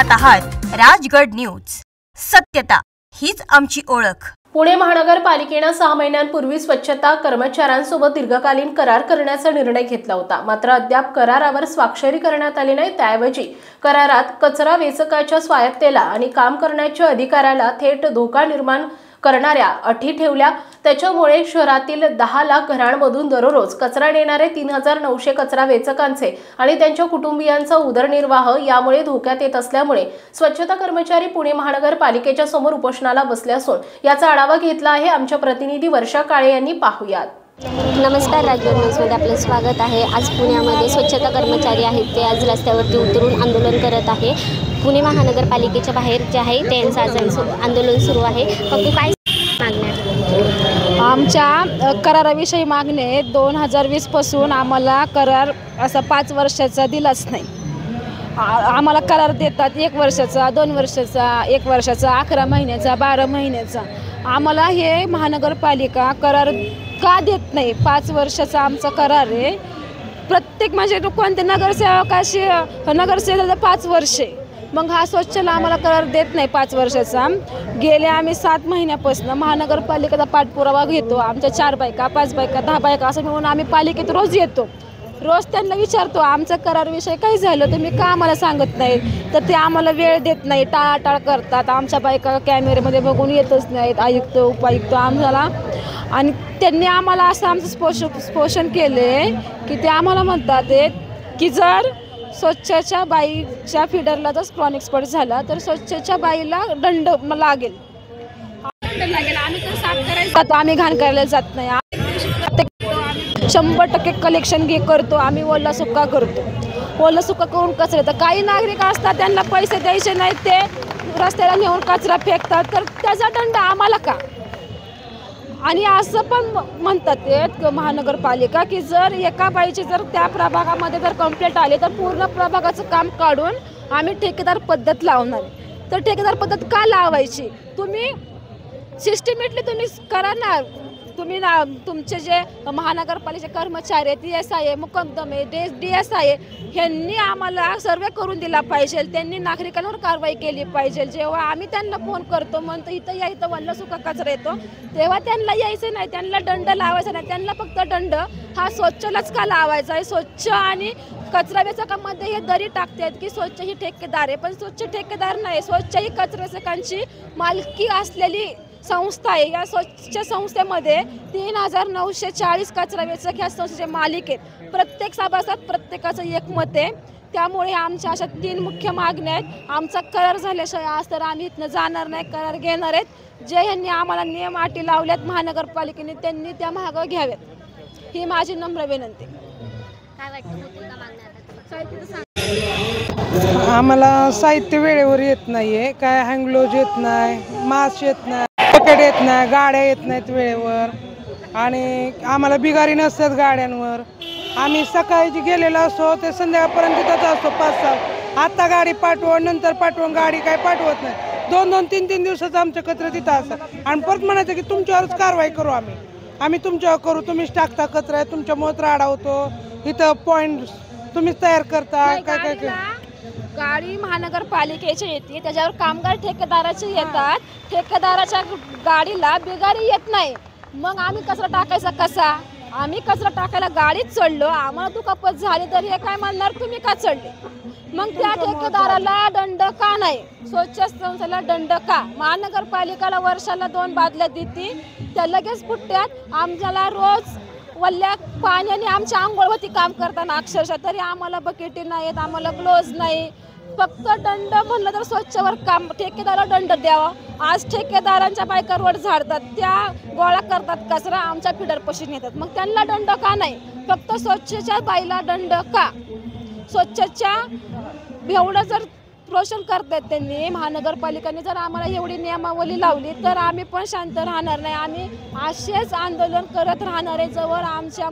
पाहत आहात राजगड न्यूज। सत्यता हीच आमची ओळख। पुणे महानगरपालिकेने 6 महिन्यांपूर्वी स्वच्छता कर्मचाऱ्यांसोबत दीर्घकालीन करार करण्याचा निर्णय घेतला होता। मात्र अद्याप करारावर स्वाक्षरी करण्यात आली नाही। त्याऐवजी करारात कचरा वेचकाच्या स्वायत्तेला आणि काम करण्याच्या अधिकाराला थेट धोका निर्माण करणाऱ्या अटी ठेवल्या। त्याच्यामुळे शहरातील 10 लाख घरांमधून दररोज कचरा नेणारे 3900 कचरा वेचकांचे आणि त्यांच्या कुटुंबियांचा उदरनिर्वाह यामुळे धोक्यात येत असल्यामुळे स्वच्छता कर्मचारी पुणे महानगरपालिकेच्या समोर उपोषणाला बसले असून याचा आढावा घेतला आहे आमच्या प्रतिनिधी वर्षा काळे यांनी। पाहूयात। नमस्कार, राजगड न्यूजमध्ये आपलं स्वागत आहे। आज पुण्यामध्ये स्वच्छता कर्मचारी आहेत ते आज रस्त्यावरती उतरून आंदोलन करत आहे। पुणे महानगरपालिकेच्या बाहेर जे आहे त्यांचं आज आंदोलन सुरू आहे। फक्त काय मागण्या? आमच्या कराराविषयी मागणे 2020 पासून आम्हाला करार असा 5 वर्षाचा दिलाच नाही। आम्हाला करार देतात 1 वर्षाचा, 2 वर्षाचा, 1 वर्षाचा, 11 महिन्याचा, 12 महिन्याचा। आम्हाला हे महानगरपालिका करार का देत नाही? 5 वर्षाचा आमचा करार आहे। प्रत्येक म्हणजे कोणते नगरसेवकाशी नगरसेवकाला 5 वर्षे, मग हा स्वच्छला आम्हाला करार देत नाही 5 वर्षाचा। गेले आम्ही 7 महिन्यापासून महानगरपालिकेचा पाठपुरावा घेतो। आमच्या 4 बायका, 5 बायका, 10 बायका असं मिळून आम्ही पालिकेत रोज येतो। रोज त्यांना विचारतो आमचा करारविषयी काय झालं, तुम्ही का आम्हाला सांगत नाही? तर ते आम्हाला वेळ देत नाही, टाळाटाळ करतात। आमच्या बायका कॅमेऱ्यामध्ये बघून येतच नाहीत, आयुक्त उपायुक्त आम्हाला। आणि त्यांनी आम्हाला असं आमचं स्पोषण केले की ते आम्हाला म्हणतात की जर स्वच्छच्या बाईच्या फिडरला जर क्रॉनिक स्पॉट झाला तर स्वच्छच्या बाईला दंड लागेल। आम्ही तर साफ करायचं, आम्ही घाण करायला जात नाही। 100% कलेक्शन करतो आम्ही, ओला सुक्का करतो। ओला सुक्का करून कचरा तर काही नागरिक असतात त्यांना पैसे द्यायचे नाहीत, ते रस्त्याला नेऊन कचरा फेकतात, तर त्याचा दंड आम्हाला का? आणि असं पण म्हणतात महानगरपालिका की जर एका बाईची जर त्या प्रभागामध्ये जर कंप्लेंट आली तर पूर्ण प्रभागाचं काम काढून आम्ही ठेकेदार पद्धत लावणार। तर ठेकेदार पद्धत का लावायची? तुम्ही सिस्टमॅटिकली तुम्ही करा ना। तुम्ही तुमचे जे महानगरपालिकेचे कर्मचारी आहेत, TSI, मुकद्दम आहे, DSI आहे, ह्यांनी आम्हाला सर्वे करून दिला पाहिजे। त्यांनी नागरिकांवर कारवाई केली पाहिजे। जेव्हा आम्ही त्यांना फोन करतो म्हणतो इथं या, इथं वल्ला सुका कचरा येतो, तेव्हा त्यांना यायचं नाही, त्यांना दंड लावायचा नाही। त्यांना फक्त दंड हा स्वच्छलाच का लावायचा आहे? स्वच्छ आणि कचरा वेचकामध्ये हे दरी टाकतात की स्वच्छ ही ठेकेदार आहे, पण स्वच्छ ठेकेदार नाही, स्वच्छ ही कचरा वेचकांची मालकी असलेली संस्था आहे। या स्वच्छ संस्थेमध्ये 3940 कचरा वेचक ह्या संस्थेचे मालिक आहेत। प्रत्येक सभासद प्रत्येकाचं एक मत आहे। त्यामुळे आमच्या अशा 3 मुख्य मागण्या आहेत। आमचा करार झाल्याशिवाय आज तर आम्ही इथनं जाणार नाही, करार घेणार आहेत। जे ह्यांनी आम्हाला नियम अटी लावल्यात महानगरपालिकेने त्यांनी त्या मागं घ्याव्यात, ही माझी नम्र विनंती। काय वाटतं होतील का मागण्या? आम्हाला साहित्य वेळेवर येत नाहीये, काय हँगलोज येत नाही, मास्क येत नाही, पकड येत नाही, गाड्या येत नाहीत वेळेवर, आणि आम्हाला बिगारी नसतात गाड्यांवर। आम्ही सकाळी गेलेलो असतो ते संध्याकाळपर्यंत तिथंच असतो 5-6। आता गाडी पाठवून नंतर पाठवून गाडी काय पाठवत नाही। 2-2, 3-3 दिवसाचं आमचं कचरा तिथं असतं आणि परत म्हणायचं की तुमच्यावरच कारवाई करू आम्ही तुमच्यावर करू, तुम्हीच टाकता कचरा, तुमच्यामुळे राडा होतो, इथं पॉईंट तुम्हीच तयार करता। काय गाडी महानगरपालिकेची येते, त्याच्यावर कामगार ठेकेदाराचे येतात। ठेकेदाराच्या गाडीला बिगारी येत नाही, मग आम्ही कचरा टाकायचा कसा? आम्ही कचरा टाकायला गाडीत चढलो, आम्हाला दुखापत झाली तर हे काय म्हणणार तुम्ही का चढले? मग त्या ठेकेदाराला दंड का नाही? स्वच्छ संस्थेला दंड का? महानगरपालिकेला वर्षाला 2 बादल्या देते, त्या लगेच फुटत्यात। आमच्याला रोज वल्ल्या पाण्याने आमच्या आंघोळवरती काम करताना अक्षरशः तरी आम्हाला बकेटी नाहीत, आम्हाला ग्लोव्ज नाही। फक्त दंड म्हणलं तर स्वच्छवर काम, ठेकेदाराला दंड द्यावा। आज ठेकेदारांच्या बायका रोड झाडतात, त्या गोळा करतात कचरा, आमच्या फिडरपाशी नेतात, मग त्यांना दंड का नाही? फक्त स्वच्छच्या बाईला दंड का? स्वच्छच्या एवढं जर पोषण करतात त्यांनी, महानगरपालिकेने जर आम्हाला एवढी नियमावली लावली तर आम्ही पण शांत राहणार नाही। आम्ही असेच आंदोलन करत राहणार आहे जवळ आमच्या